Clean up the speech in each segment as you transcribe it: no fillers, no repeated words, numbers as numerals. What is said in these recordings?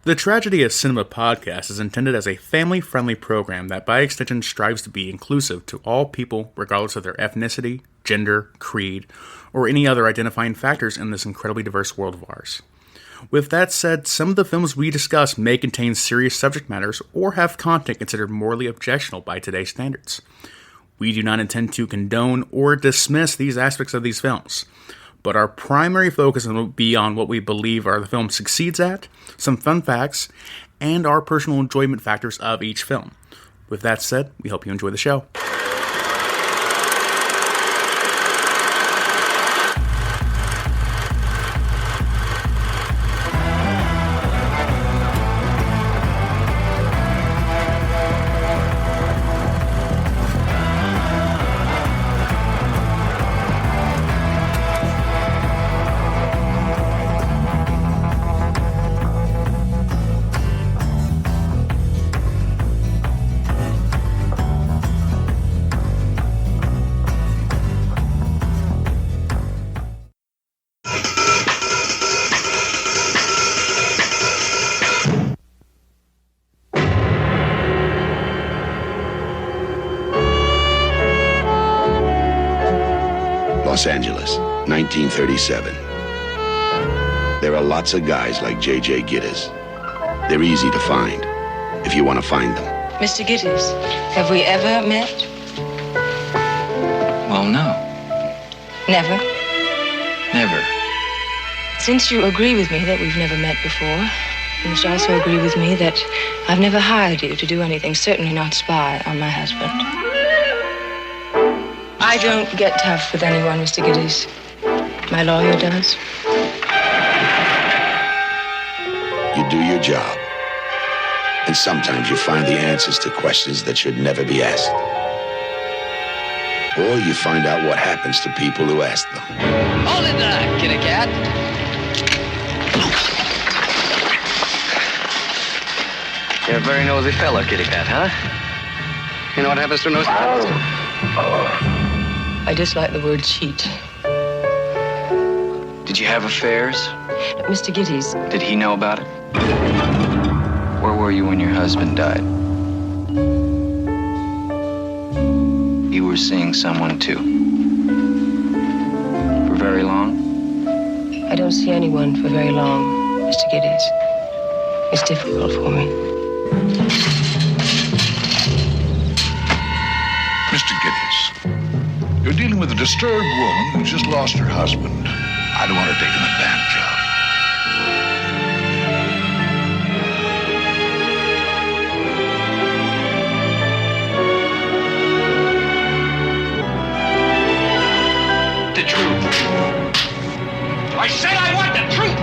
The Tragedy of Cinema podcast is intended as a family-friendly program that by extension strives to be inclusive to all people regardless of their ethnicity, gender, creed, or any other identifying factors in this incredibly diverse world of ours. With that said, some of the films we discuss may contain serious subject matters or have content considered morally objectionable by today's standards. We do not intend to condone or dismiss these aspects of these films, but our primary focus will be on what we believe the film succeeds at, some fun facts, and our personal enjoyment factors of each film. With that said, we hope you enjoy the show. Los Angeles, 1937. There are lots of guys like J.J. Gittes. They're easy to find, if you want to find them. Mr. Gittes, have we ever met? Well, no. Never? Never. Since you agree with me that we've never met before, you must also agree with me that I've never hired you to do anything, certainly not spy on my husband. I don't get tough with anyone, Mr. Gittes. My lawyer does. You do your job. And sometimes you find the answers to questions that should never be asked. Or you find out what happens to people who ask them. Hold it there, kitty cat. You're a very nosy fellow, kitty cat, huh? You know what happens to a nosy fellow? I dislike the word cheat. Did you have affairs? Mr. Gittes. Did he know about it? Where were you when your husband died? You were seeing someone too. For very long? I don't see anyone for very long, Mr. Gittes. It's difficult for me. Mr. Gittes, you're dealing with a disturbed woman who just lost her husband. I don't want her taken advantage of. The truth. I said I want the truth!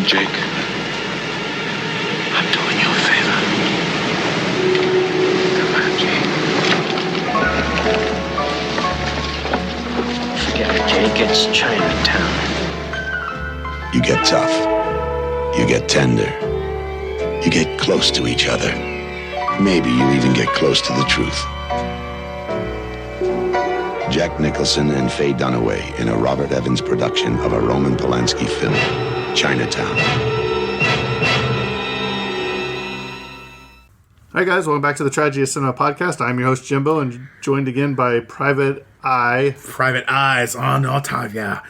Jake, I'm doing you a favor. Come on, Jake. Forget it, Jake. It's Chinatown. You get tough. You get tender. You get close to each other. Maybe you even get close to the truth. Jack Nicholson and Faye Dunaway in a Robert Evans production of a Roman Polanski film, Chinatown. Hi guys, welcome back to the Tragedy of Cinema podcast. I'm your host Jimbo, and joined again by Private Eye. Private Eyes on Otavia.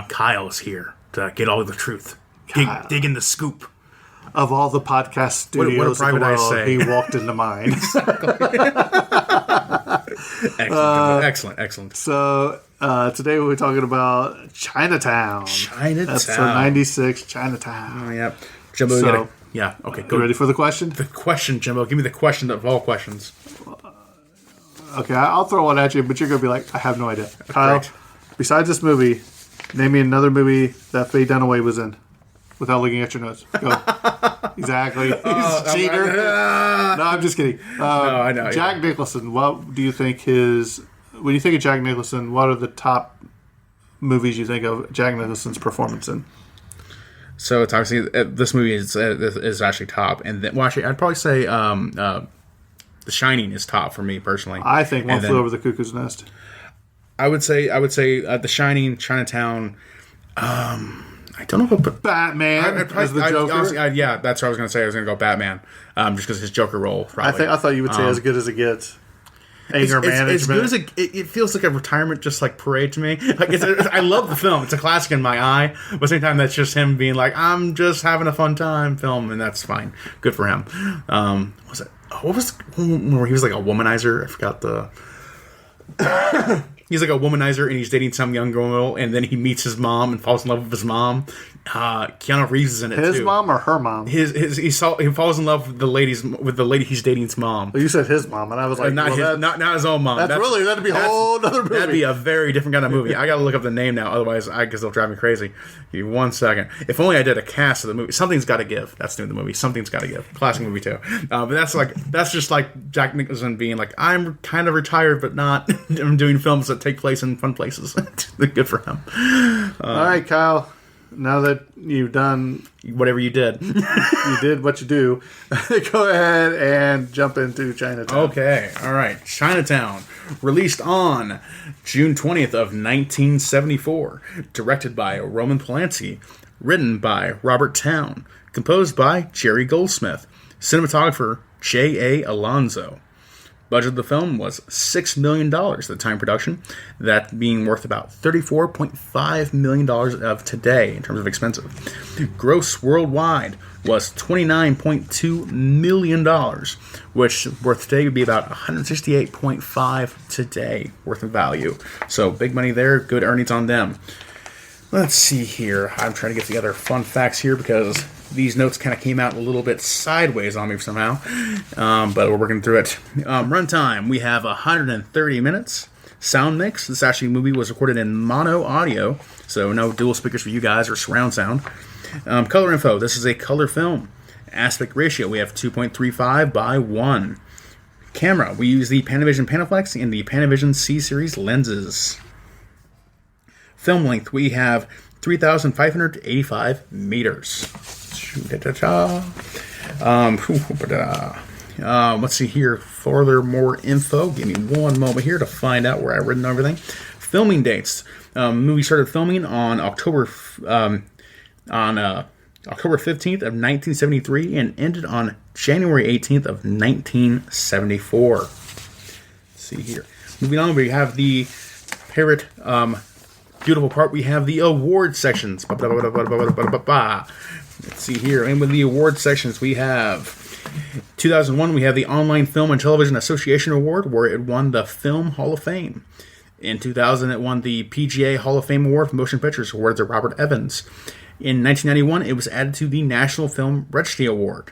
Kyle's here to get all of the truth. Dig in the scoop. Of all the podcast studios what in the world, say? he walked into mine. Excellent. So today we're talking about Chinatown. Episode 96, Chinatown. Oh, yeah. Jimbo, So, okay, go. You ready for the question? The question, Jimbo. Give me the question of all questions. Okay, I'll throw one at you, but you're going to be like, I have no idea. Kyle, Great. besides this movie, name me another movie that Faye Dunaway was in without looking at your notes. Go. Exactly. He's a cheater. No, I'm just kidding. No, I know. Jack Nicholson, what do you think when you think of Jack Nicholson, what are the top movies you think of Jack Nicholson's performance in? So it's obviously this movie is actually top, and then, well, actually, I'd probably say The Shining is top for me personally. I think One Flew Over the Cuckoo's Nest. I would say The Shining, Chinatown. I don't know if I'll put Batman as the Joker. Honestly, yeah, that's what I was going to say. I was going to go Batman, just because his Joker role. Probably. I thought you would say As Good as It Gets. Anger management. As good as it feels like a retirement just like parade to me. Like I love the film. It's a classic in my eye. But at the same time, that's just him being like, I'm just having a fun time film, and that's fine. Good for him. What was where he was like a womanizer? I forgot the. He's like a womanizer, and he's dating some young girl, and then he meets his mom and falls in love with his mom. Keanu Reeves is in it too. His mom or her mom? He falls in love with the lady he's dating's mom. Well, you said his mom, and I was like, not his own mom. That'd be a whole other movie. That'd be a very different kind of movie. I gotta look up the name now, otherwise because they'll drive me crazy. Give me 1 second. If only I did a cast of the movie. Something's Got to Give. That's the name of the movie. Something's Got to Give. Classic movie too. But that's just like Jack Nicholson being like, I'm kind of retired, but not. I'm doing films that take place in fun places. Good for him. All right, Kyle. Now that you've done whatever you did, you did what you do. Go ahead and jump into Chinatown. Okay, all right. Chinatown, released on June 20th of 1974, directed by Roman Polanski, written by Robert Towne, composed by Jerry Goldsmith, cinematographer J.A. Alonzo. Budget of the film was $6 million at the time of production, that being worth about $34.5 million of today in terms of expensive. Gross worldwide was $29.2 million, which worth today would be about $168.5 today worth of value. So big money there, good earnings on them. Let's see here. I'm trying to get together fun facts here because these notes kind of came out a little bit sideways on me somehow, but we're working through it. Runtime, we have 130 minutes. Sound mix, this actually movie was recorded in mono audio, so no dual speakers for you guys or surround sound. Color info, this is a color film. Aspect ratio, we have 2.35 by 1. Camera, we use the Panavision Panaflex and the Panavision C-Series lenses. Film length, we have 3,585 meters. Let's see here. Further more info. Give me one moment here to find out where I've written everything. Filming dates. Movie started filming on October 15th of 1973 and ended on January 18th of 1974. Let's see here. Moving on, we have the favorite beautiful part. We have the award sections. Let's see here. And with the award sections, we have 2001, we have the Online Film and Television Association Award, where it won the Film Hall of Fame. In 2000, it won the PGA Hall of Fame Award for Motion Pictures, awarded to Robert Evans. In 1991, it was added to the National Film Registry Award.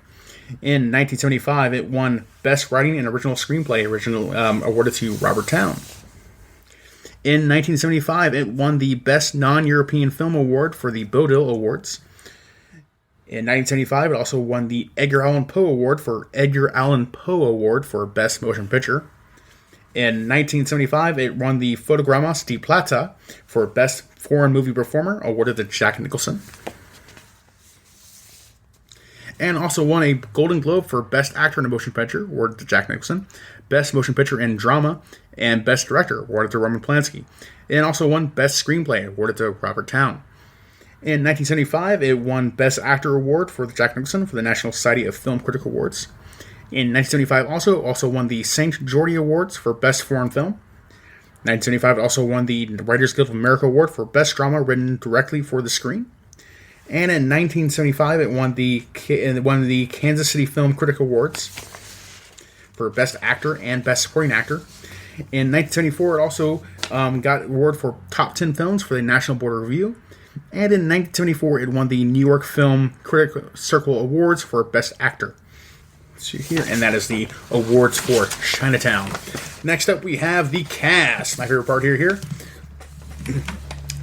In 1975, it won Best Writing and Original Screenplay, awarded to Robert Towne. In 1975, it won the Best Non-European Film Award for the Bodil Awards. In 1975, it also won the Edgar Allan Poe Award for Best Motion Picture. In 1975, it won the Fotogramas de Plata for Best Foreign Movie Performer, awarded to Jack Nicholson. And also won a Golden Globe for Best Actor in a Motion Picture, awarded to Jack Nicholson. Best Motion Picture in Drama, and Best Director, awarded to Roman Polanski. And also won Best Screenplay, awarded to Robert Towne. In 1975, it won Best Actor Award for Jack Nicholson for the National Society of Film Critics Awards. In 1975, also won the St. George Awards for Best Foreign Film. 1975, it also won the Writers Guild of America Award for Best Drama Written Directly for the Screen. And in 1975, it won the Kansas City Film Critic Awards for Best Actor and Best Supporting Actor. In 1974, it also got an award for Top 10 Films for the National Board of Review. And in 1974, it won the New York Film Critic Circle Awards for Best Actor. Let's see here. And that is the awards for Chinatown. Next up, we have the cast. My favorite part here.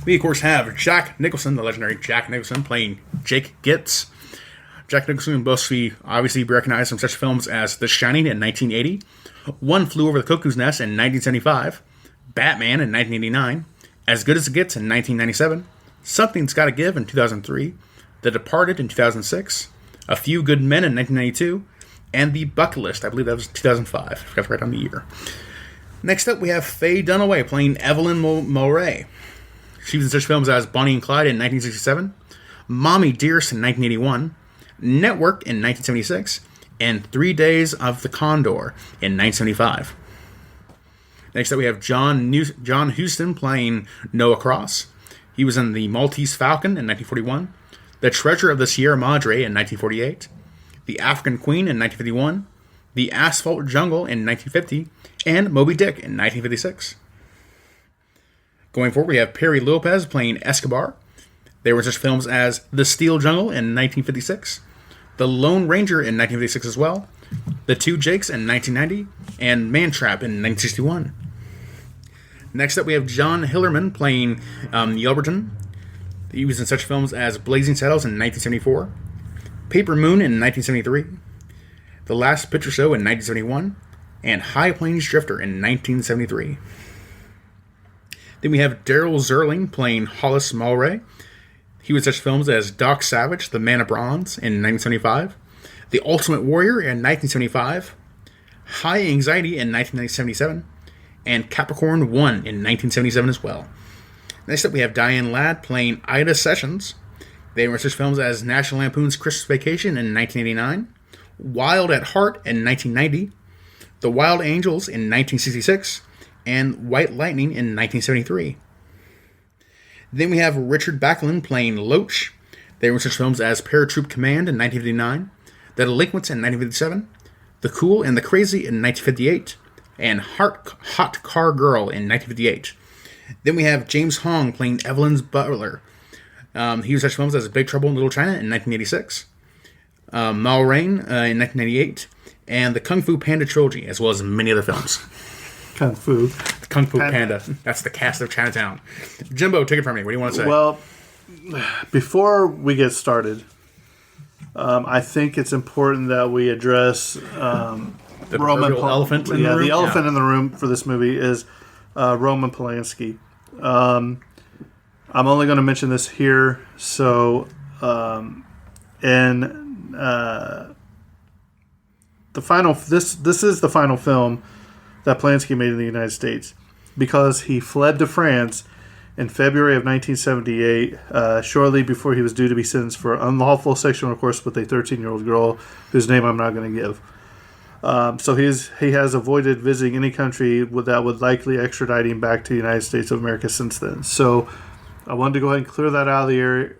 We, of course, have Jack Nicholson, the legendary Jack Nicholson, playing Jake Gitz. Jack Nicholson will obviously be recognized from such films as The Shining in 1980, One Flew Over the Cuckoo's Nest in 1975, Batman in 1989, As Good as It Gets in 1997, Something's Gotta Give in 2003, The Departed in 2006, A Few Good Men in 1992, and The Bucket List, I believe that was 2005. I forgot to write down the year. Next up, we have Faye Dunaway playing Evelyn Mulray. She was in such films as Bonnie and Clyde in 1967, Mommy Dearest in 1981, Network in 1976, and 3 Days of the Condor in 1975. Next up, we have John Huston playing Noah Cross. He was in The Maltese Falcon in 1941, The Treasure of the Sierra Madre in 1948, The African Queen in 1951, The Asphalt Jungle in 1950, and Moby Dick in 1956. Going forward, we have Perry Lopez playing Escobar. They were in such films as The Steel Jungle in 1956, The Lone Ranger in 1956 as well, The Two Jakes in 1990, and Mantrap in 1961. Next up, we have John Hillerman playing Yelverton. He was in such films as Blazing Saddles in 1974, Paper Moon in 1973, The Last Picture Show in 1971, and High Plains Drifter in 1973. Then we have Daryl Zerling playing Hollis Mulray. He was in such films as Doc Savage, The Man of Bronze in 1975, The Ultimate Warrior in 1975, High Anxiety in 1977, and Capricorn 1 in 1977 as well. Next up, we have Diane Ladd playing Ida Sessions. They were in such films as National Lampoon's Christmas Vacation in 1989, Wild at Heart in 1990, The Wild Angels in 1966, and White Lightning in 1973. Then we have Richard Backlund playing Loach. They were in such films as Paratroop Command in 1959, The Delinquents in 1957, The Cool and the Crazy in 1958, and Hot Car Girl in 1958. Then we have James Hong playing Evelyn's butler. He was in such films as Big Trouble in Little China in 1986, Mal Rain in 1998, and the Kung Fu Panda trilogy, as well as many other films. Kung Fu Panda. That's the cast of Chinatown. Jimbo, take it from me. What do you want to say? Well, before we get started, I think it's important that we address the elephant in the room. The elephant in the room for this movie is Roman Polanski. I'm only going to mention this here. So, this is the final film that Polanski made in the United States, because he fled to France in February of 1978, shortly before he was due to be sentenced for unlawful sexual intercourse with a 13-year-old girl whose name I'm not going to give. So he has avoided visiting any country that would likely extradite him back to the United States of America since then. So I wanted to go ahead and clear that out of the air,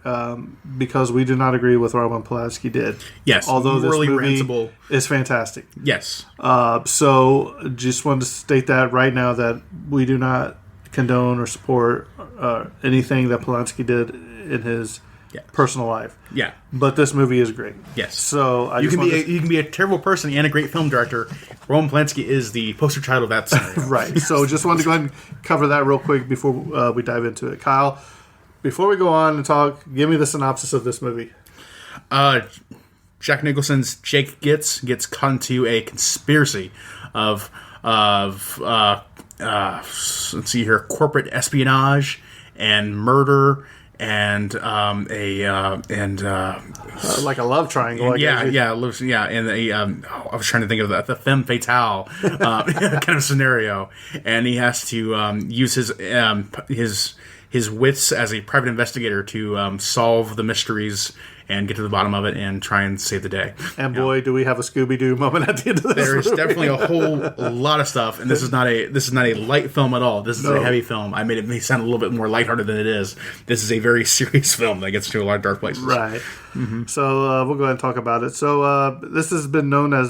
because we do not agree with what Roman Polanski did. Yes, although this movie rentable. Is fantastic. Yes. So just wanted to state that right now, that we do not condone or support anything that Polanski did in his personal life. Yeah. But this movie is great. Yes. So you can be a terrible person and a great film director. Roman Polanski is the poster child of that scenario. Right. So just wanted to go ahead and cover that real quick before we dive into it. Kyle, before we go on and talk, give me the synopsis of this movie. Jack Nicholson's Jake gets caught into a conspiracy of let's see here, corporate espionage and murder and like a love triangle. And, and I was trying to think of the femme fatale kind of scenario, and he has to use his wits as a private investigator to solve the mysteries and get to the bottom of it and try and save the day. And boy, do we have a Scooby-Doo moment at the end of this There's movie. definitely a whole lot of stuff, and this is not a light film at all. This is a heavy film. I made it may sound a little bit more lighthearted than it is. This is a very serious film that gets to a lot of dark places. Right. Mm-hmm. So we'll go ahead and talk about it. So this has been known as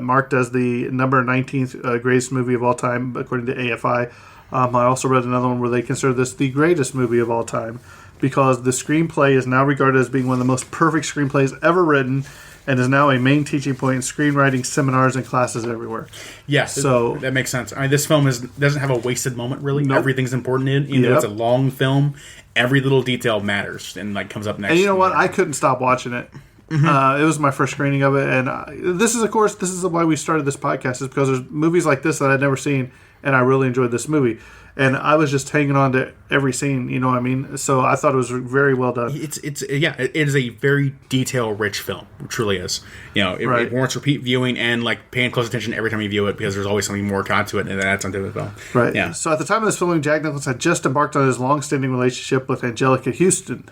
marked as the number 19th greatest movie of all time, according to AFI. I also read another one where they consider this the greatest movie of all time, because the screenplay is now regarded as being one of the most perfect screenplays ever written, and is now a main teaching point in screenwriting seminars and classes everywhere. Yes, so that makes sense. I mean, this film doesn't have a wasted moment, really. Nope. Everything's important in it. Even though it's a long film, every little detail matters and like comes up next. And you know what? I couldn't stop watching it. It was my first screening of it, and this is why we started this podcast, is because there's movies like this that I'd never seen, and I really enjoyed this movie. And I was just hanging on to every scene, you know what I mean? So I thought it was very well done. It is a very detail-rich film. It truly is. You know, it warrants repeat viewing and like paying close attention every time you view it, because there's always something more to it, and that's onto the film. Right. Yeah. So at the time of this filming, Jack Nicholson had just embarked on his long-standing relationship with Angelica Houston.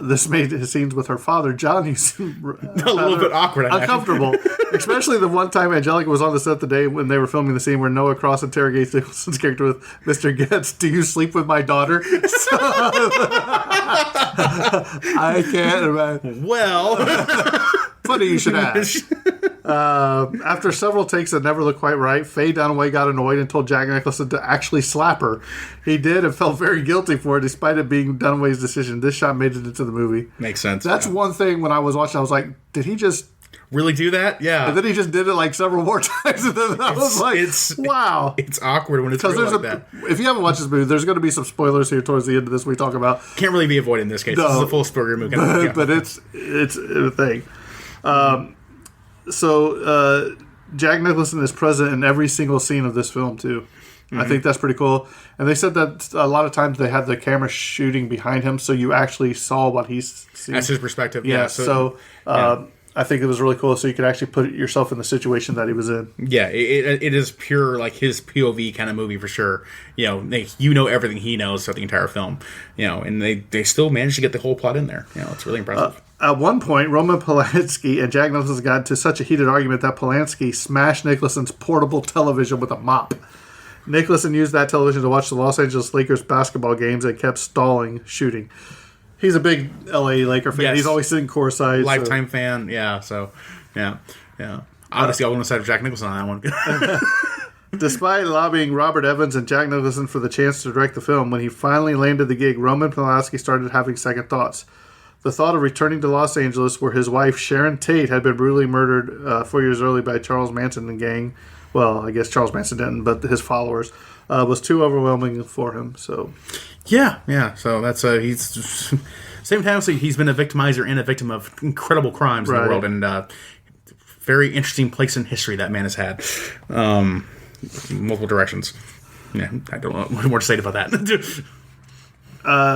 This made his scenes with her father, John Houston, a little bit awkward, uncomfortable. Especially the one time Angelica was on the set the day when they were filming the scene where Noah Cross interrogates Nicholson's character with Mr. Getz, "Do you sleep with my daughter?" I can't imagine. Well, funny you should ask. After several takes that never looked quite right, Faye Dunaway got annoyed and told Jack Nicholson to actually slap her. He did and felt very guilty for it, despite it being Dunaway's decision. This shot made it into the movie. Makes sense. That's one thing when I was watching, I was like, did he just really do that? Yeah. And then he just did it like several more times, and then I was like, wow. It's awkward when it's real like that. If you haven't watched this movie, there's going to be some spoilers here towards the end of this we talk about. Can't really be avoided in this case. No, this is a full spoiler movie. But it's a thing. So Jack Nicholson is present in every single scene of this film, too. Mm-hmm. I think that's pretty cool. And they said that a lot of times they had the camera shooting behind him, so you actually saw what he's seeing. That's his perspective. Yeah, so I think it was really cool, so you could actually put yourself in the situation that he was in. Yeah, it is pure, like, his POV kind of movie for sure. You know, everything he knows throughout the entire film. You know, and they still managed to get the whole plot in there. You know, it's really impressive. At one point, Roman Polanski and Jack Nicholson got into such a heated argument that Polanski smashed Nicholson's portable television with a mop. Nicholson used that television to watch the Los Angeles Lakers basketball games and kept stalling shooting. He's a big L.A. Laker fan. Yes. He's always sitting courtside. Lifetime fan, yeah. So, yeah. Obviously, I wouldn't have Jack Nicholson on that one. Despite lobbying Robert Evans and Jack Nicholson for the chance to direct the film, when he finally landed the gig, Roman Polanski started having second thoughts. The thought of returning to Los Angeles, where his wife Sharon Tate had been brutally murdered 4 years earlier by Charles Manson and gang. Well, I guess Charles Manson didn't, but his followers, was too overwhelming for him. So, yeah. So that's he's same time. So he's been a victimizer and a victim of incredible crimes in the world, and very interesting place in history that man has had, multiple directions. Yeah, I don't know what more to say about that.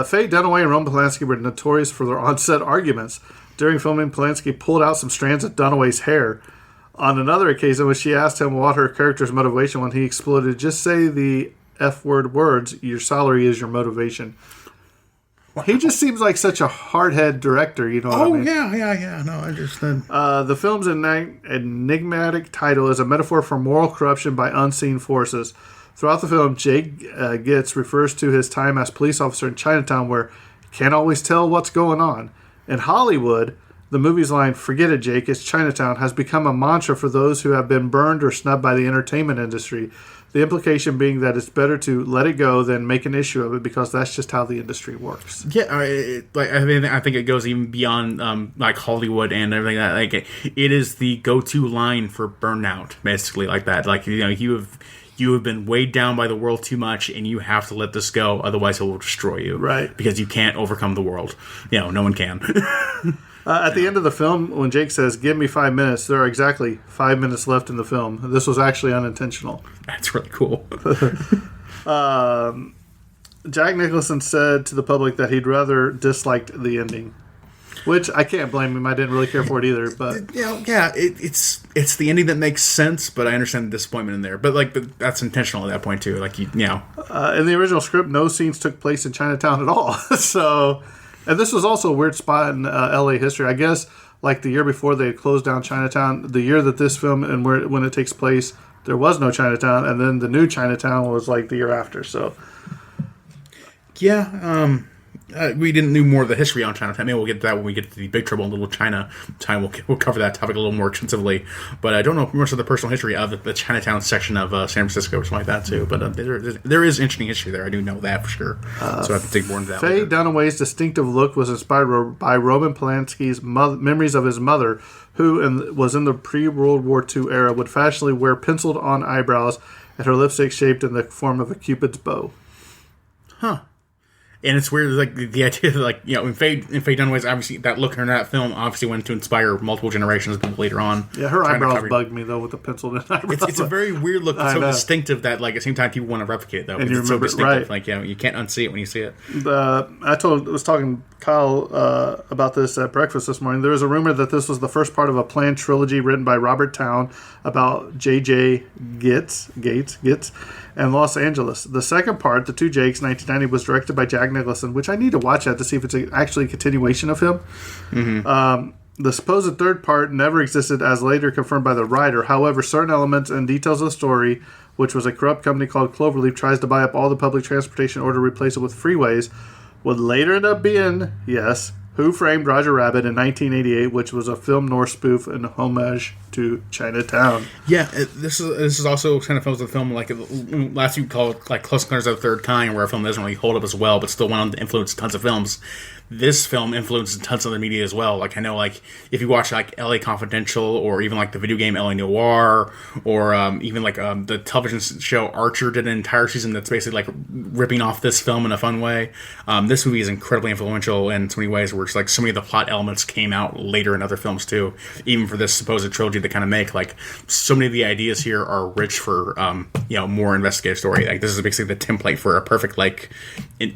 Faye Dunaway and Roman Polanski were notorious for their on-set arguments. During filming, Polanski pulled out some strands of Dunaway's hair. On another occasion, when she asked him what her character's motivation when he exploded, "Just say the F-word words, your salary is your motivation." Wow. He just seems like such a hardhead director, you know what I mean? Yeah. No, I understand. The film's enigmatic title is a metaphor for moral corruption by unseen forces. Throughout the film, Jake Getz refers to his time as police officer in Chinatown, where you can't always tell what's going on. In Hollywood, the movie's line, "Forget it, Jake, it's Chinatown," has become a mantra for those who have been burned or snubbed by the entertainment industry. The implication being that it's better to let it go than make an issue of it, because that's just how the industry works. Yeah, I think it goes even beyond like Hollywood and everything. Like it is the go-to line for burnout, basically, like that. Like, you know, you have been weighed down by the world too much, and you have to let this go, otherwise it will destroy you. Right. Because you can't overcome the world. You know, no one can. At the end of the film, when Jake says, "Give me 5 minutes," there are exactly 5 minutes left in the film. This was actually unintentional. That's really cool. Jack Nicholson said to the public that he'd rather disliked the ending. Which I can't blame him. I didn't really care for it either. But it's the ending that makes sense. But I understand the disappointment in there. But that's intentional at that point too. Like in the original script, no scenes took place in Chinatown at all. So, and this was also a weird spot in LA history. I guess like the year before they had closed down Chinatown. The year that this film and when it takes place, there was no Chinatown, and then the new Chinatown was like the year after. So, we didn't know more of the history on Chinatown. Maybe we'll get to that when we get to the Big Trouble in Little China time. We'll cover that topic a little more extensively. But I don't know much of the personal history of the Chinatown section of San Francisco or something like that, too. But there is interesting history there. I do know that for sure. So I have to dig more into that. Faye Dunaway's distinctive look was inspired by Roman Polanski's memories of his mother, who was in the pre-World War II era, would fashionably wear penciled-on eyebrows and her lipstick shaped in the form of a Cupid's bow. Huh. And it's weird, like, the idea that, like, you know, in Faye Dunaway's, obviously, that look in that film obviously went to inspire multiple generations of people later on. Yeah, her eyebrows bugged me, though, with the penciled-in eyebrows. It's a very weird look. It's so distinctive that, like, at the same time, people want to replicate it, though. And you it's remember so distinctive. Right. Like, you know, you can't unsee it when you see it. I was talking to Kyle about this at breakfast this morning. There was a rumor that this was the first part of a planned trilogy written by Robert Towne about J.J. Gates, and Los Angeles. The second part, The Two Jakes, 1990, was directed by Jack Nicholson, which I need to watch that to see if it's actually a continuation of him. Mm-hmm. The supposed third part never existed, as later confirmed by the writer. However, certain elements and details of the story, which was a corrupt company called Cloverleaf, tries to buy up all the public transportation in order to replace it with freeways, would later end up being, yes, Who Framed Roger Rabbit in 1988, which was a film noir spoof and homage to Chinatown. Yeah, this is also kind of films of the film, like last week called like Close Encounters of the Third Kind, where a film doesn't really hold up as well, but still went on to influence tons of films. This film influences tons of other media as well. Like, I know, like, if you watch, like, L.A. Confidential, or even, like, the video game L.A. Noire, or even, like, the television show Archer did an entire season that's basically, like, ripping off this film in a fun way. This movie is incredibly influential in so many ways, where it's, like, so many of the plot elements came out later in other films, too. Even for this supposed trilogy they kind of make. Like, so many of the ideas here are rich for, you know, more investigative story. Like, this is basically the template for a perfect, like,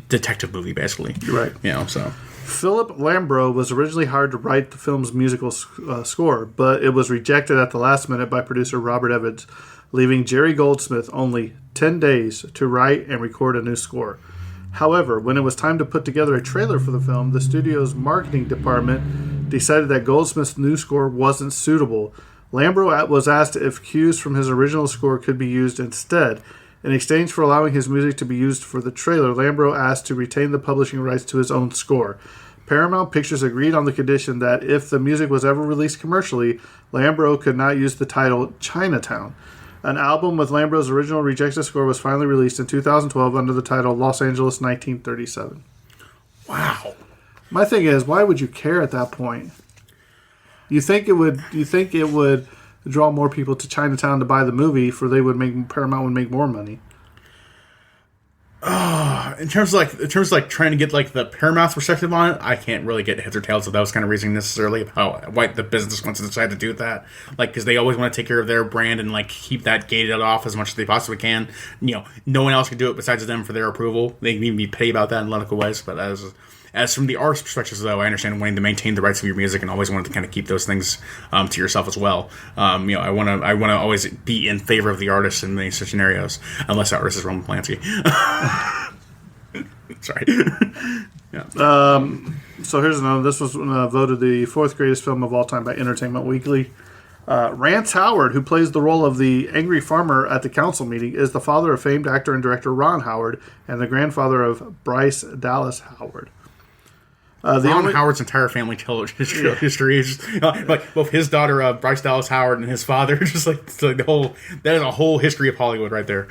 detective movie, basically. Right. You know, so... Philip Lambro was originally hired to write the film's musical score, but it was rejected at the last minute by producer Robert Evans, leaving Jerry Goldsmith only 10 days to write and record a new score. However, when it was time to put together a trailer for the film, the studio's marketing department decided that Goldsmith's new score wasn't suitable. Lambro was asked if cues from his original score could be used instead. In exchange for allowing his music to be used for the trailer, Lambro asked to retain the publishing rights to his own score. Paramount Pictures agreed on the condition that if the music was ever released commercially, Lambro could not use the title Chinatown. An album with Lambro's original rejected score was finally released in 2012 under the title Los Angeles 1937. Wow. My thing is, why would you care at that point? You think it would draw more people to Chinatown to buy the movie, for Paramount would make more money. In terms of trying to get like the Paramount's perspective on it, I can't really get heads or tails of those kind of reasoning necessarily about why the business wants to decide to do that. Like, because they always want to take care of their brand and like keep that gated off as much as they possibly can. You know, no one else can do it besides them for their approval. They can even be petty about that in logical ways. But as from the artist's perspective, though, I understand wanting to maintain the rights of your music and always wanted to kind of keep those things to yourself as well. You know, I want to always be in favor of the artist in many such scenarios, unless the artist is Roman Polanski. Sorry. Yeah. So here's another. This was voted the fourth greatest film of all time by Entertainment Weekly. Rance Howard, who plays the role of the angry farmer at the council meeting, is the father of famed actor and director Ron Howard and the grandfather of Bryce Dallas Howard. Howard's entire family history is just, like both his daughter Bryce Dallas Howard and his father, just like the whole. That is a whole history of Hollywood right there,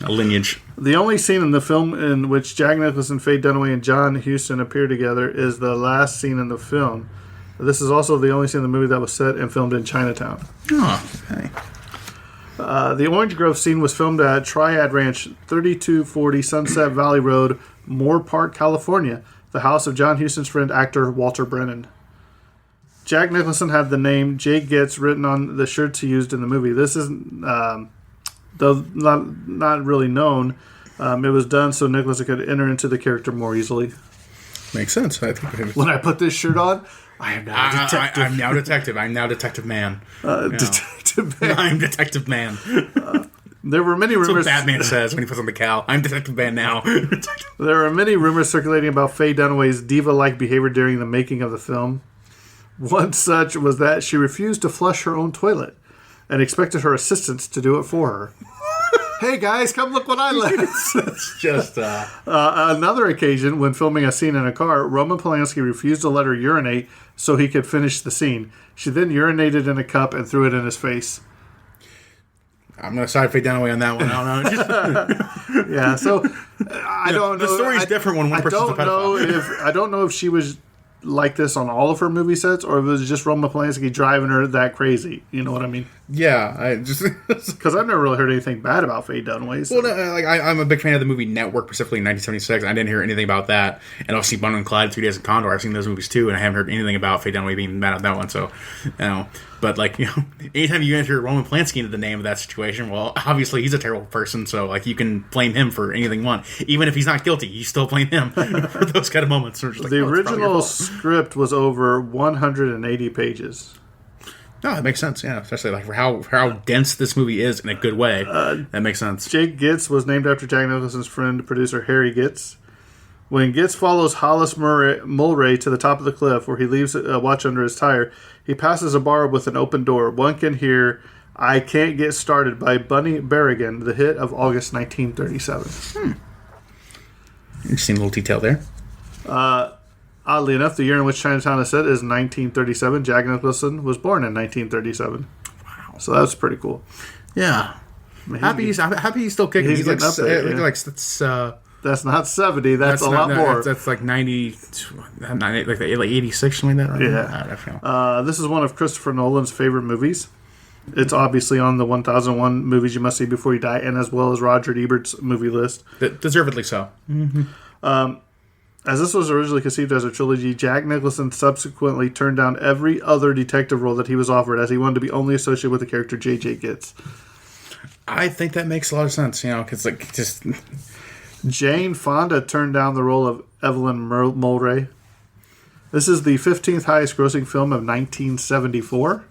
a lineage. The only scene in the film in which Jack Nicholson, Faye Dunaway, and John Huston appear together is the last scene in the film. This is also the only scene in the movie that was set and filmed in Chinatown. Oh, okay. The Orange Grove scene was filmed at Triad Ranch, 3240 Sunset Valley Road, Moore Park, California, the house of John Huston's friend, actor Walter Brennan. Jack Nicholson had the name Jay Getz written on the shirts he used in the movie. This is though not really known. It was done so Nicholson could enter into the character more easily. Makes sense. I think when I put this shirt on, I am now detective. I'm now detective. I'm now Detective Man. Detective Man. I'm Detective Man. There were many rumors. That's what Batman says when he puts on the cowl. I'm Detective Man now. There are many rumors circulating about Faye Dunaway's diva-like behavior during the making of the film. One such was that she refused to flush her own toilet and expected her assistants to do it for her. Hey guys, come look what I lit. It's just Another occasion, when filming a scene in a car, Roman Polanski refused to let her urinate so he could finish the scene. She then urinated in a cup and threw it in his face. I'm going to side fade down away on that one. I don't know. Yeah, so I don't know. The story's different when one person's a pedophile. I don't know if she was like this on all of her movie sets, or if it was just Roman Polanski driving her that crazy. You know what I mean? Yeah, I just because I've never really heard anything bad about Faye Dunaway. So. Well, I'm a big fan of the movie Network, specifically in 1976. I didn't hear anything about that, and obviously Bonnie and Clyde, 3 Days of Condor. I've seen those movies too, and I haven't heard anything about Faye Dunaway being mad at that one. So, but anytime you enter Roman Polanski into the name of that situation, well, obviously he's a terrible person. So, you can blame him for anything you want, even if he's not guilty. You still blame him for those kind of moments. The original script was over 180 pages. No, that makes sense. Yeah, especially for how dense this movie is in a good way. That makes sense. Jake Gitz was named after Jack Nicholson's friend, producer Harry Gitz. When Gitz follows Hollis Mulray to the top of the cliff, where he leaves a watch under his tire, he passes a bar with an open door. One can hear "I Can't Get Started" by Bunny Berrigan, the hit of August 1937. Interesting little detail there. Oddly enough, the year in which Chinatown is set is 1937. Jack Nicholson was born in 1937. Wow. So that's pretty cool. Yeah. Happy he's still kicking. He's getting up there. That's not 70. That's a lot more. That's like 90, like 86, something like that. Right? Yeah. This is one of Christopher Nolan's favorite movies. It's obviously on the 1001 movies you must see before you die, and as well as Roger Ebert's movie list. Deservedly so. Mm-hmm. As this was originally conceived as a trilogy, Jack Nicholson subsequently turned down every other detective role that he was offered, as he wanted to be only associated with the character J.J. Gitz. I think that makes a lot of sense, because just... Jane Fonda turned down the role of Evelyn Mulray. This is the 15th highest grossing film of 1974.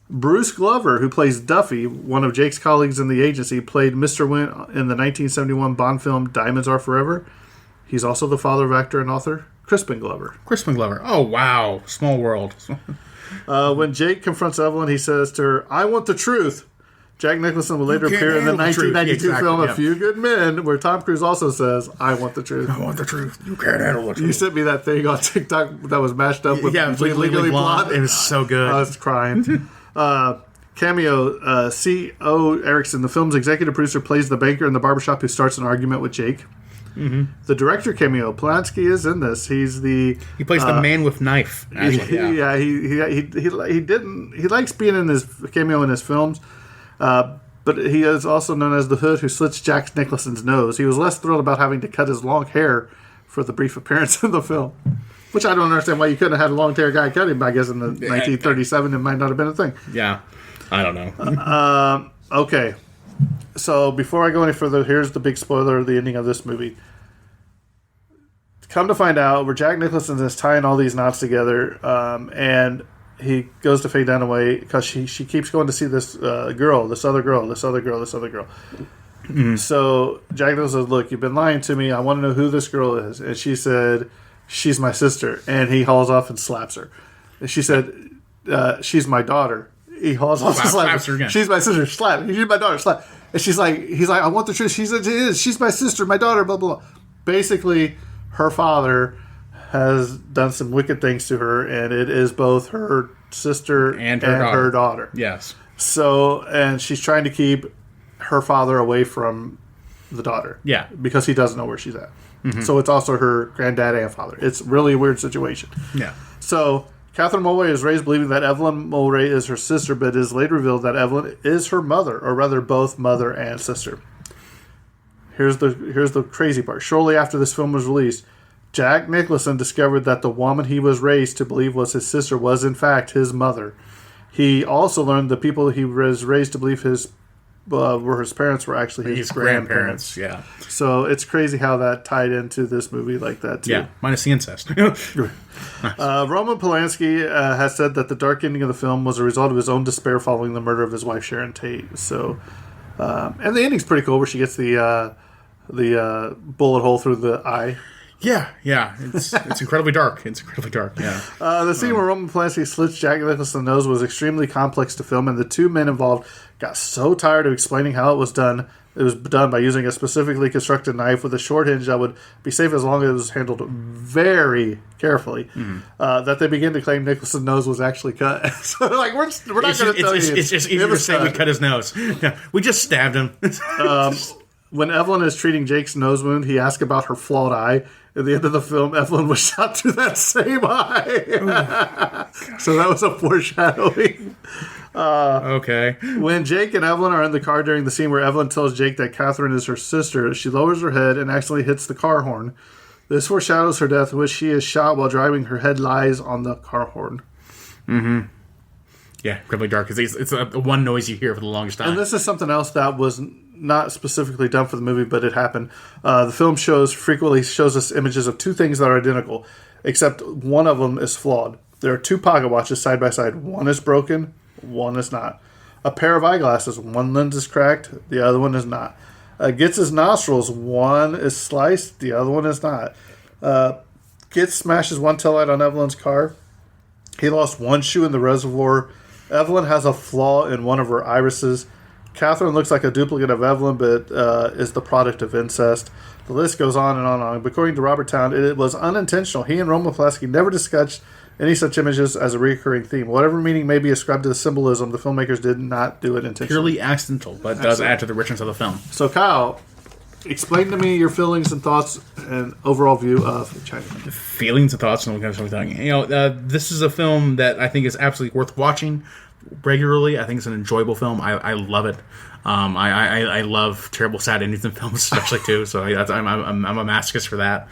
Bruce Glover, who plays Duffy, one of Jake's colleagues in the agency, played Mr. Wint in the 1971 Bond film Diamonds Are Forever. He's also the father of actor and author Crispin Glover. Crispin Glover. Oh, wow. Small world. When Jake confronts Evelyn, he says to her, "I want the truth." Jack Nicholson will later appear in the 1992 film A Few Good Men, where Tom Cruise also says, "I want the truth." I want the truth. You can't handle the truth. You sent me that thing on TikTok that was mashed up with Legally Blonde. It was so good. I was crying. Cameo, C.O. Erickson, the film's executive producer, plays the banker in the barbershop who starts an argument with Jake. Mm-hmm. The director cameo, Polanski is in this. He plays the man with knife. Actually, yeah. He likes being in his cameo in his films, but he is also known as the Hood who slits Jack Nicholson's nose. He was less thrilled about having to cut his long hair for the brief appearance in the film, which I don't understand why you couldn't have had a long hair guy cut him. I guess in the 1937 it might not have been a thing. Yeah, I don't know. Okay. So, before I go any further, here's the big spoiler of the ending of this movie. Come to find out, where Jack Nicholson is tying all these knots together, and he goes to Faye Dunaway because she keeps going to see this girl. Mm-hmm. So, Jack Nicholson says, "Look, you've been lying to me. I want to know who this girl is." And she said, "She's my sister." And he hauls off and slaps her. And she said, "She's my daughter." He hauls off and slaps her again. "She's my sister." Slap. "She's my daughter." Slap. And he's like, "I want the truth." She said, "She's my sister, my daughter." Blah blah blah. Basically, her father has done some wicked things to her, and it is both her sister and her daughter. Yes. So, and she's trying to keep her father away from the daughter. Yeah. Because he doesn't know where she's at. Mm-hmm. So it's also her granddad and father. It's really a weird situation. Yeah. So Catherine Mulray is raised believing that Evelyn Mulray is her sister, but it is later revealed that Evelyn is her mother, or rather both mother and sister. Here's the crazy part. Shortly after this film was released, Jack Nicholson discovered that the woman he was raised to believe was his sister was in fact his mother. He also learned the people he was raised to believe were his parents were actually his grandparents. Yeah. So it's crazy how that tied into this movie like that too. Yeah, minus the incest. Roman Polanski has said that the dark ending of the film was a result of his own despair following the murder of his wife Sharon Tate. So, and the ending's pretty cool, where she gets the bullet hole through the eye. Yeah. It's incredibly dark. It's incredibly dark. Yeah. The scene where Roman Polanski slits Jack Nicholson's nose was extremely complex to film, and the two men involved got so tired of explaining how it was done. It was done by using a specifically constructed knife with a short hinge that would be safe as long as it was handled very carefully. That they began to claim Nicholson's nose was actually cut. So they're like, we're not going to tell you. It's just easier to say we cut his nose. Yeah, we just stabbed him. When Evelyn is treating Jake's nose wound, he asks about her flawed eye. At the end of the film, Evelyn was shot through that same eye. So that was a foreshadowing. Okay. When Jake and Evelyn are in the car during the scene where Evelyn tells Jake that Catherine is her sister, she lowers her head and accidentally hits the car horn. This foreshadows her death, which she is shot while driving. Her head lies on the car horn. Mm-hmm. Yeah, incredibly dark. Because it's the one noise you hear for the longest time. And this is something else that was not specifically done for the movie, but it happened. The film frequently shows us images of two things that are identical, except one of them is flawed. There are two pocket watches side by side. One is broken, one is not. A pair of eyeglasses, one lens is cracked, the other one is not. Gitz's nostrils, one is sliced, the other one is not. Gitz smashes one taillight on Evelyn's car. He lost one shoe in the reservoir. Evelyn has a flaw in one of her irises. Catherine looks like a duplicate of Evelyn, but is the product of incest. The list goes on and on and on. But according to Robert Town, it was unintentional. He and Roman Polanski never discussed any such images as a recurring theme. Whatever meaning may be ascribed to the symbolism, the filmmakers did not do it intentionally. Purely accidental, but does add to the richness of the film. So, Kyle, explain to me your feelings and thoughts and overall view of Chinatown. Feelings and thoughts and everything. This is a film that I think is absolutely worth watching regularly. I think it's an enjoyable film. I love it. I love terrible, sad endings in films, especially too. So I'm a masochist for that.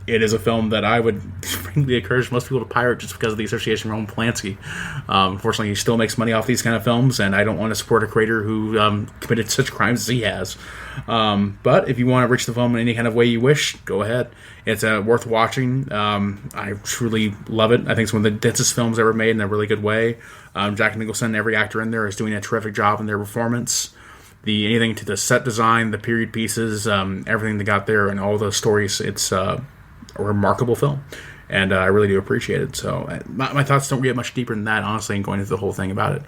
It is a film that I would frankly encourage most people to pirate just because of the association with Roman Polanski. Unfortunately, he still makes money off these kind of films, and I don't want to support a creator who committed such crimes as he has. But if you want to reach the film in any kind of way you wish, go ahead. It's worth watching. I truly love it. I think it's one of the densest films ever made in a really good way. Jack Nicholson, every actor in there is doing a terrific job in their performance. Anything to the set design, the period pieces, everything they got there, and all those stories. It's a remarkable film, and I really do appreciate it. So my thoughts don't get much deeper than that, honestly, and going into the whole thing about it.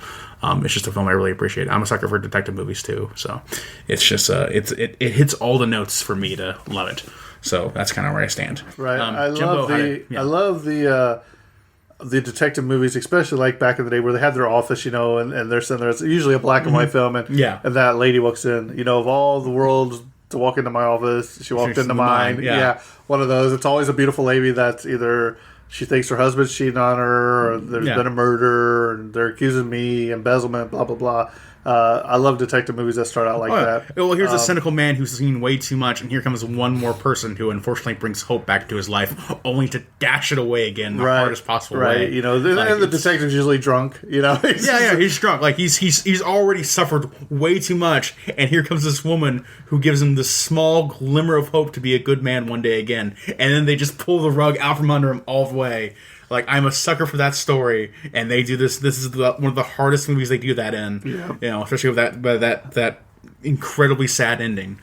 It's just a film I really appreciate. I'm a sucker for detective movies too, so it's just it hits all the notes for me to love it. So that's kind of where I stand. Right. I love the detective movies, especially like back in the day where they had their office, and they're sitting there. It's usually a black and white film, and that lady walks in. Of all the worlds to walk into my office, she walked into mine. Yeah, one of those. It's always a beautiful lady that's either she thinks her husband's cheating on her, or there's been a murder, and they're accusing me, embezzlement, blah blah blah. I love detective movies that start out like that. Well, here's a cynical man who's seen way too much, and here comes one more person who unfortunately brings hope back to his life, only to dash it away again the hardest possible way. And the detective's usually drunk. He's drunk. Like he's already suffered way too much, and here comes this woman who gives him this small glimmer of hope to be a good man one day again, and then they just pull the rug out from under him all the way. Like, I'm a sucker for that story, and they do this. This is one of the hardest movies they do that in. Especially with that incredibly sad ending.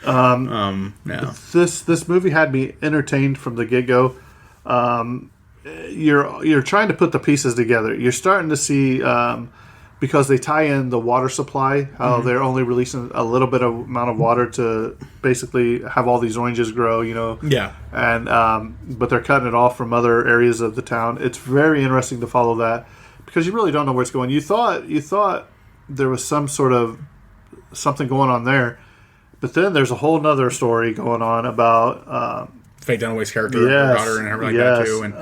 This movie had me entertained from the get-go. You're trying to put the pieces together. You're starting to see because they tie in the water supply, how they're only releasing a little bit of amount of water to basically have all these oranges grow, and but they're cutting it off from other areas of the town. It's very interesting to follow that because you really don't know where it's going. You thought there was some sort of something going on there, but then there's a whole nother story going on about Faye Dunaway's character, her daughter, and everything like that too, and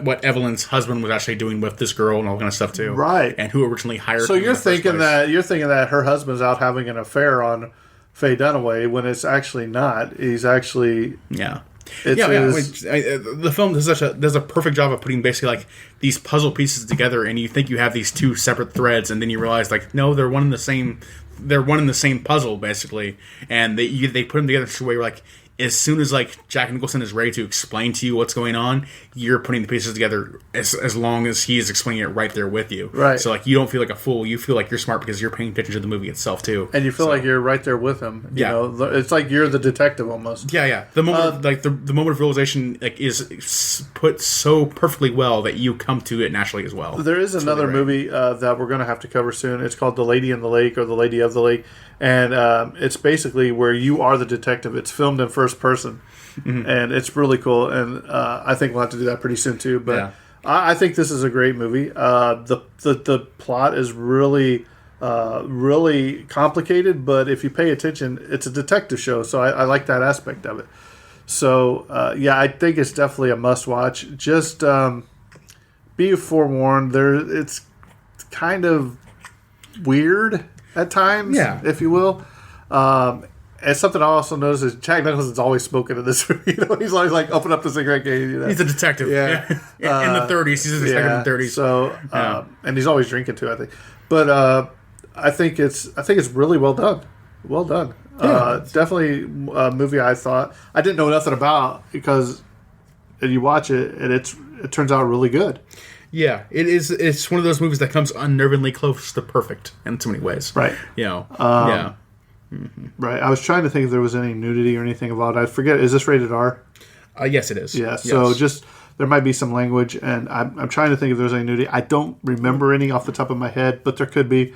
what Evelyn's husband was actually doing with this girl and all that kind of stuff too, right? And who originally hired. So you're thinking that her husband's out having an affair on Faye Dunaway when it's actually not. He's actually the film does a perfect job of putting basically like these puzzle pieces together, and you think you have these two separate threads, and then you realize like no, they're one in the same. They're one in the same puzzle basically, and they put them together in such a way where like as soon as like Jack Nicholson is ready to explain to you what's going on, you're putting the pieces together as long as he is explaining it right there with you. Right. So like you don't feel like a fool. You feel like you're smart because you're paying attention to the movie itself too. And you feel like you're right there with him. You know, it's like you're the detective almost. Yeah. The moment, the moment of realization, like is put so perfectly well that you come to it naturally as well. There is another movie that we're going to have to cover soon. It's called The Lady in the Lake or The Lady of the Lake, and it's basically where you are the detective. It's filmed in first person, and it's really cool. And I think we'll have to do that pretty soon too. But I think this is a great movie. The plot is really complicated, but if you pay attention, it's a detective show. So I like that aspect of it. So I think it's definitely a must watch. Just be forewarned. It's kind of weird at times, if you will. And something I also noticed is Jack Nicholson's always smoking in this movie. He's always like, open up the cigarette case. He's a detective. Yeah. In the 30s. He's a detective in the 30s. So, and he's always drinking too, I think. But I think it's really well done. Well done. Definitely a movie I thought I didn't know nothing about because you watch it and it turns out really good. Yeah, it is. It's one of those movies that comes unnervingly close to perfect in so many ways. Right. Right. I was trying to think if there was any nudity or anything about it. I forget. Is this rated R? Yes, it is. Yeah. So just there might be some language, and I'm trying to think if there's any nudity. I don't remember any off the top of my head, but there could be.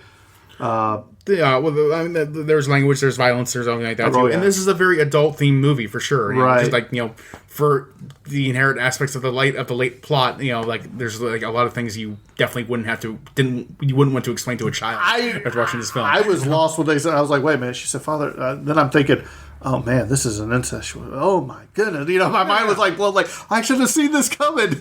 There's language, there's violence, there's something like that too. And this is a very adult-themed movie for sure. Right. Just like for the inherent aspects of the late plot, like there's like a lot of things you definitely wouldn't want to explain to a child after watching this film. I was lost when they said. I was like, wait a minute. She said, Father. Then I'm thinking, oh man, this is an incestual. Oh my goodness. My mind was like, well, like I should have seen this coming.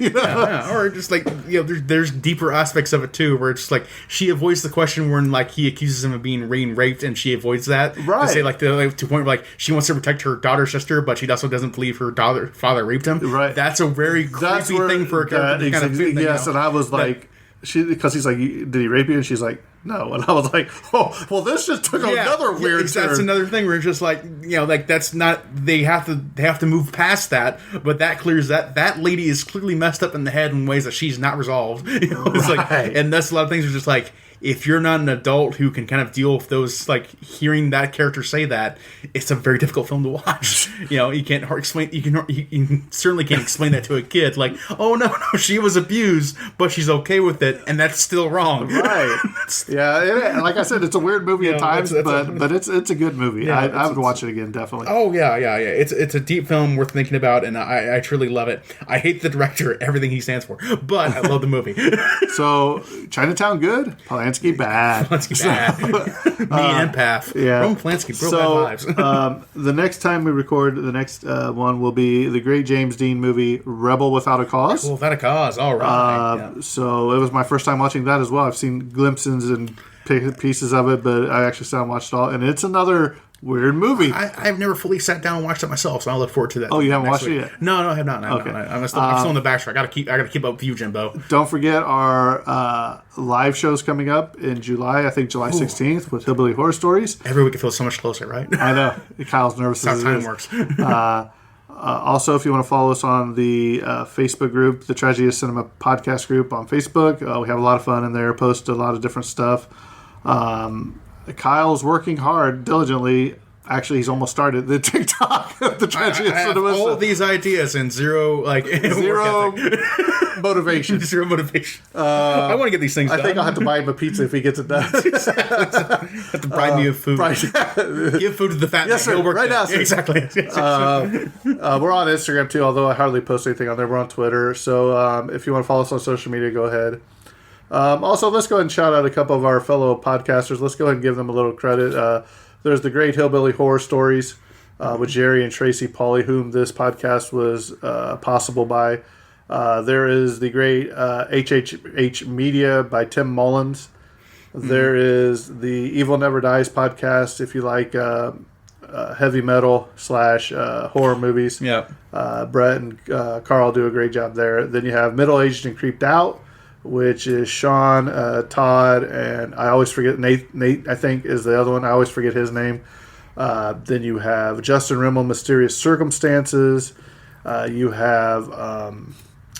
Or just like there's deeper aspects of it too, where it's just like she avoids the question when like he accuses him of being raped, and she avoids that. Right. To say like to the point where like she wants to protect her daughter's sister, but she also doesn't believe her father raped him. Right. That's a very creepy thing for a character to kind of fit. Yes, and I was like. Because he's like, did he rape you? And she's like, no. And I was like, oh, well, this just took another weird turn. That's another thing where it's just like, like that's not. They have to move past that, but that clears that lady is clearly messed up in the head in ways that she's not resolved. It's like, and that's a lot of things are just like. If you're not an adult who can kind of deal with those, like hearing that character say that, it's a very difficult film to watch. You can't explain. You certainly can't explain that to a kid. Like, oh no, she was abused, but she's okay with it, and that's still wrong. Right? And like I said, it's a weird movie at times, but it's a good movie. Yeah, I would watch it again, definitely. Oh yeah. It's a deep film worth thinking about, and I truly love it. I hate the director, everything he stands for, but I love the movie. So Chinatown, good. Polanski, bad. Polanski, bad. Me Empath. Yeah. Roman Polanski, bad vibes. The next time we record, the next one will be the great James Dean movie, Rebel Without a Cause. Rebel Without a Cause, all right. So it was my first time watching that as well. I've seen glimpses and pieces of it, but I actually sat and watched it all. And it's another weird movie. I've never fully sat down and watched it myself, so I look forward to that. Oh, you haven't watched it yet? No, I have not. Okay. I'm still in the backstreet. I gotta keep up with you, Jimbo. Don't forget our live shows coming up in July. I think July 16th with Hillbilly Horror Stories. Every week it feels so much closer, right? I know. Kyle's nervous. That's how time works. Also, if you want to follow us on the Facebook group, the Tragedy of Cinema podcast group on Facebook, we have a lot of fun in there. Post a lot of different stuff. Kyle's working hard, diligently. Actually, he's almost started the TikTok of the Tragedy of Cinema. All these ideas and zero motivation. Zero motivation. I want to get these things done. I think I'll have to buy him a pizza if he gets it done. Have to bribe me with food. Give food to the fat man. Yes, sir. Right now, sir. Exactly. We're on Instagram, too, although I hardly post anything on there. We're on Twitter. So if you want to follow us on social media, go ahead. Also, let's go ahead and shout out a couple of our fellow podcasters. Let's go ahead and give them a little credit. There's the Great Hillbilly Horror Stories with Jerry and Tracy Pauly, whom this podcast was possible by. There is the Great HHH Media by Tim Mullins. There is the Evil Never Dies podcast, if you like heavy metal / horror movies. Yeah. Brett and Carl do a great job there. Then you have Middle Aged and Creeped Out, which is Sean, Todd, and I always forget Nate, I think, is the other one. I always forget his name. Then you have Justin Rimmel, Mysterious Circumstances. You have,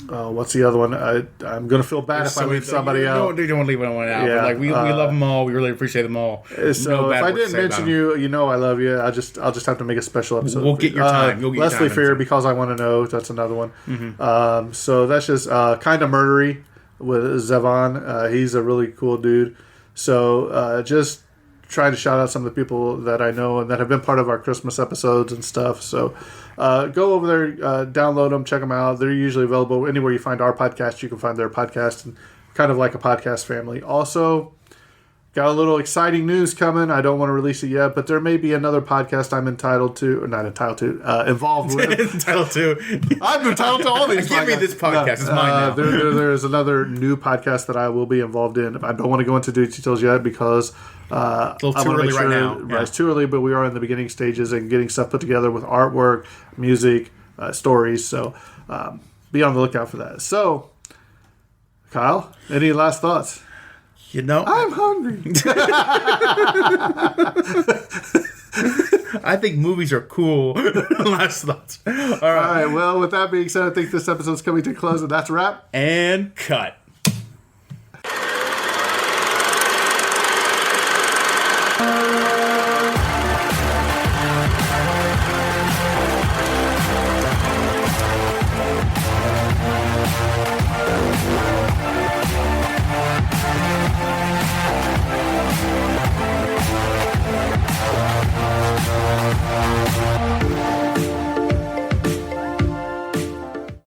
what's the other one? I'm going to feel bad if I leave somebody out. You don't want to leave anyone out. Yeah, But we love them all. We really appreciate them all. So if I didn't mention you, you know I love you. I'll just have to make a special episode. We'll get your time. You'll get Leslie your time. Fear, Because I Want to Know. That's another one. Mm-hmm. So that's just kind of murdery with Zevon. He's a really cool dude. So just trying to shout out some of the people that I know and that have been part of our Christmas episodes and stuff. So go over there, download them, check them out. They're usually available anywhere you find our podcast. You can find their podcast, and kind of like a podcast family. Also, got a little exciting news coming. I don't want to release it yet, but there may be another podcast I'm involved with. Entitled to. I'm entitled to all these. Give me this podcast. It's mine now. There's another new podcast that I will be involved in. I don't want to go into details yet because it's a little too early right now. Yeah. It's too early, but we are in the beginning stages and getting stuff put together with artwork, music, stories. So be on the lookout for that. So, Kyle, any last thoughts? You know, I'm hungry. I think movies are cool. Last thoughts. All right. Well, with that being said, I think this episode's coming to a close, and that's a wrap. And cut.